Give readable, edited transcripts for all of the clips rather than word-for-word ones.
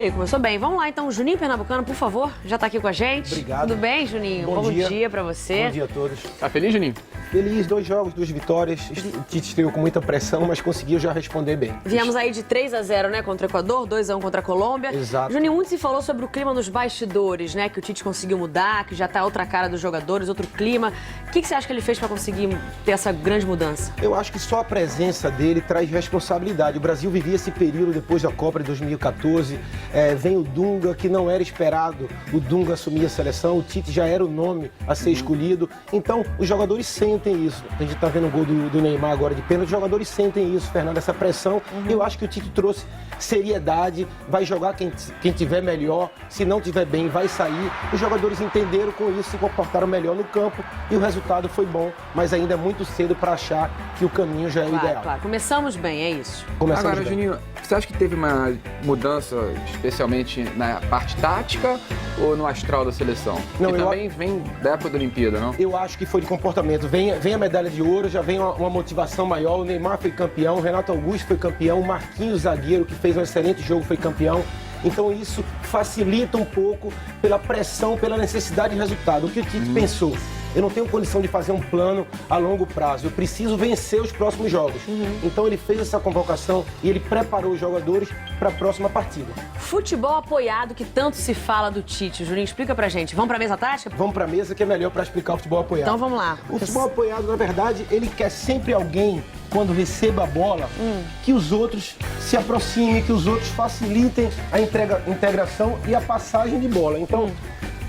Ele começou bem. Vamos lá, então. Juninho Pernambucano, por favor, já está aqui com a gente. Obrigado. Tudo bem, Juninho? Bom dia para você. Bom dia a todos. Tá feliz, Juninho? Feliz, 2 jogos, 2 vitórias. O Tite estreou com muita pressão, mas conseguiu já responder bem. Viemos aí de 3-0, né, contra o Equador, 2-1 contra a Colômbia. Exato. Juninho, muito se falou sobre o clima nos bastidores, né, que o Tite conseguiu mudar, que já tá outra cara dos jogadores, outro clima. O que você acha que ele fez para conseguir ter essa grande mudança? Eu acho que só a presença dele traz responsabilidade. O Brasil vivia esse período depois da Copa de 2014. Vem o Dunga, que não era esperado o Dunga assumir a seleção. O Tite já era o nome a ser escolhido. Então, os jogadores sentem isso. A gente tá vendo o gol do Neymar agora de pênalti. Os jogadores sentem isso, Fernando, essa pressão. Eu acho que o Tite trouxe seriedade. Vai jogar quem tiver melhor. Se não tiver bem, vai sair. Os jogadores entenderam com isso, se comportaram melhor no campo. E o resultado foi bom. Mas ainda é muito cedo para achar que o caminho já é o ideal. Claro. Começamos bem, é isso. Começamos Agora, bem. Juninho, você acha que teve uma mudança, especialmente na parte tática ou no astral da seleção? Não, que também vem da época da Olimpíada, não? Eu acho que foi de comportamento. Vem a medalha de ouro, já vem uma motivação maior. O Neymar foi campeão, o Renato Augusto foi campeão, o Marquinhos, zagueiro, que fez um excelente jogo, foi campeão. Então isso facilita um pouco pela pressão, pela necessidade de resultado. O que o Tite pensou? Eu não tenho condição de fazer um plano a longo prazo. Eu preciso vencer os próximos jogos. Então ele fez essa convocação e ele preparou os jogadores para a próxima partida. Futebol apoiado, que tanto se fala do Tite. Juninho, explica pra gente. Vamos pra mesa tática? Vamos para a mesa que é melhor para explicar o futebol apoiado. Então vamos lá. O futebol apoiado, na verdade, ele quer sempre alguém, quando receba a bola, que os outros se aproximem, que os outros facilitem a integração e a passagem de bola. Então,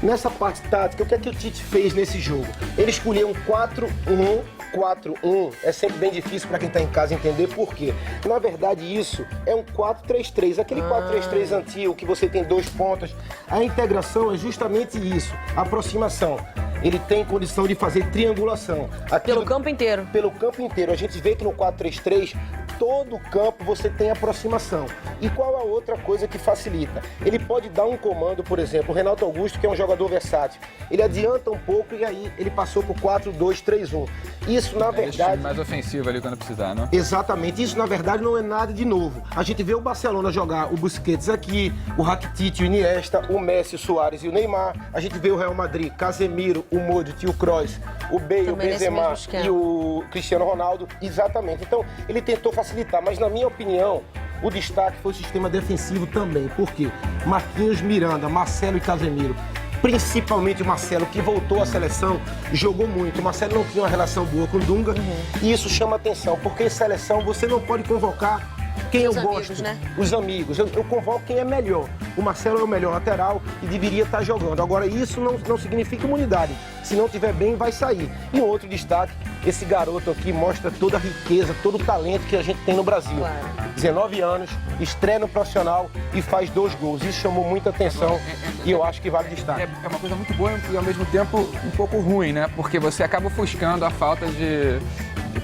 nessa parte tática, o que é que o Tite fez nesse jogo? Ele escolheu um 4-1. 4-1 é sempre bem difícil para quem está em casa entender por quê. Na verdade, isso é um 4-3-3. Aquele 4-3-3 antigo, que você tem 2 pontas. A integração é justamente isso, a aproximação. Ele tem condição de fazer triangulação. Pelo campo inteiro. Pelo campo inteiro. A gente vê que no 4-3-3, todo o campo você tem aproximação. E qual a outra coisa que facilita? Ele pode dar um comando, por exemplo, o Renato Augusto, que é um jogador versátil. Ele adianta um pouco e aí ele passou por 4-2-3-1. Isso, na verdade... mais ofensivo ali quando precisar, não? Exatamente. Isso, na verdade, não é nada de novo. A gente vê o Barcelona jogar o Busquets aqui, o Rakitic, o Iniesta, o Messi, o Suárez e o Neymar. A gente vê o Real Madrid, Casemiro, o Modric, o Kroos, o Bale, também o Benzema e o Cristiano Ronaldo. Exatamente. Então, ele tentou facilitar, mas na minha opinião, o destaque foi o sistema defensivo também. Por quê? Marquinhos, Miranda, Marcelo e Casemiro. Principalmente o Marcelo, que voltou à seleção, jogou muito. O Marcelo não tinha uma relação boa com o Dunga e isso chama atenção, porque em seleção você não pode convocar quem eu gosto, né? Os amigos. Eu convoco quem é melhor. O Marcelo é o melhor lateral e deveria estar jogando. Agora, isso não significa imunidade. Se não estiver bem, vai sair. E um outro destaque, esse garoto aqui mostra toda a riqueza, todo o talento que a gente tem no Brasil. Claro. 19 anos, estreia no profissional e faz 2 gols. Isso chamou muita atenção e eu acho que vale destaque. É uma coisa muito boa e ao mesmo tempo um pouco ruim, né? Porque você acaba ofuscando a falta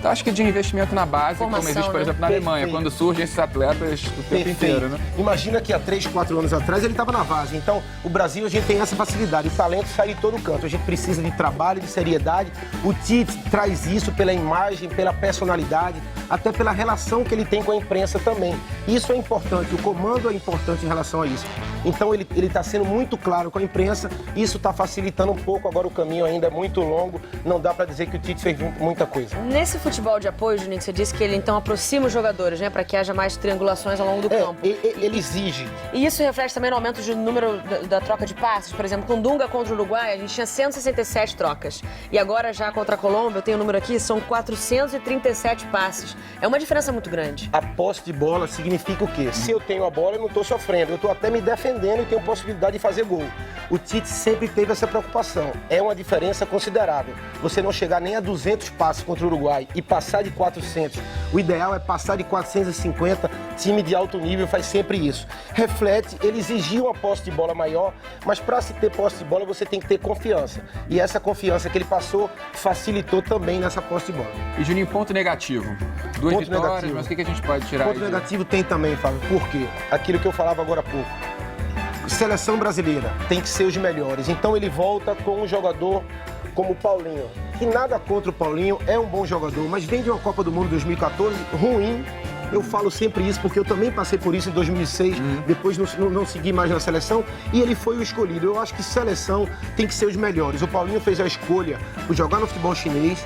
acho que de investimento na base, Formação, como existe, por né? exemplo, na Alemanha, Perfeito. quando surgem esses atletas o tempo inteiro, né? Imagina que há 3, 4 anos atrás ele estava na base. Então, o Brasil, a gente tem essa facilidade. O talento sai de todo canto. A gente precisa de trabalho, de seriedade. O Tite traz isso pela imagem, pela personalidade, até pela relação que ele tem com a imprensa também. Isso é importante. O comando é importante em relação a isso. Então, ele está sendo muito claro com a imprensa. Isso está facilitando um pouco. Agora, o caminho ainda é muito longo. Não dá para dizer que o Tite fez muita coisa. Nesse futebol de apoio, Juninho, você disse que ele então aproxima os jogadores, né? Para que haja mais triangulações ao longo do campo. Ele exige. E isso reflete também no aumento de número da troca de passes. Por exemplo, com Dunga contra o Uruguai, a gente tinha 167 trocas. E agora, já contra a Colômbia, eu tenho o número aqui, são 437 passes. É uma diferença muito grande. A posse de bola significa o quê? Se eu tenho a bola, eu não estou sofrendo. Eu estou até me defendendo e tenho possibilidade de fazer gol. O Tite sempre teve essa preocupação. É uma diferença considerável. Você não chegar nem a 200 passes contra o Uruguai e passar de 400. O ideal é passar de 450. Time de alto nível faz sempre isso. Reflete, ele exigiu uma posse de bola maior, mas para se ter posse de bola você tem que ter confiança. E essa confiança que ele passou facilitou também nessa posse de bola. E Juninho, ponto negativo. 2 Ponto vitórias, negativo. mas o que a gente pode tirar Ponto aí? negativo tem também, Fábio. Por quê? Aquilo que eu falava agora há pouco. Seleção brasileira tem que ser os melhores. Então ele volta com um jogador como o Paulinho. E nada contra o Paulinho, é um bom jogador, mas vem de uma Copa do Mundo 2014 ruim Eu falo sempre isso porque eu também passei por isso em 2006, depois não segui mais na seleção, e ele foi o escolhido. Eu acho que seleção tem que ser os melhores. O Paulinho fez a escolha por jogar no futebol chinês.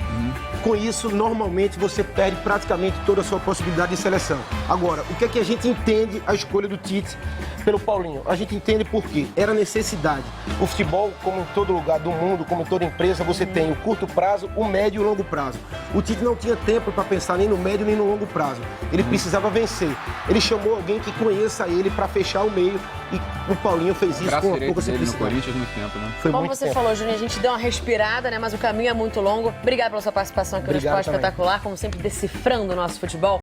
Com isso, normalmente, você perde praticamente toda a sua possibilidade de seleção. Agora, o que é que a gente entende a escolha do Tite pelo Paulinho? A gente entende por quê? Era necessidade. O futebol, como em todo lugar do mundo, como em toda empresa, você tem o curto prazo, o médio e o longo prazo. O Tite não tinha tempo para pensar nem no médio nem no longo prazo. Ele precisava vencer. Ele chamou alguém que conheça ele para fechar o meio, e o Paulinho fez isso com uma pouca dele no simplicidade. Corinthians muito tempo, né? Foi Como muito você tempo. falou, Juninho, a gente deu uma respirada, né? Mas o caminho é muito longo. Obrigada pela sua participação aqui no Obrigado Esporte também. Espetacular, como sempre, decifrando o nosso futebol.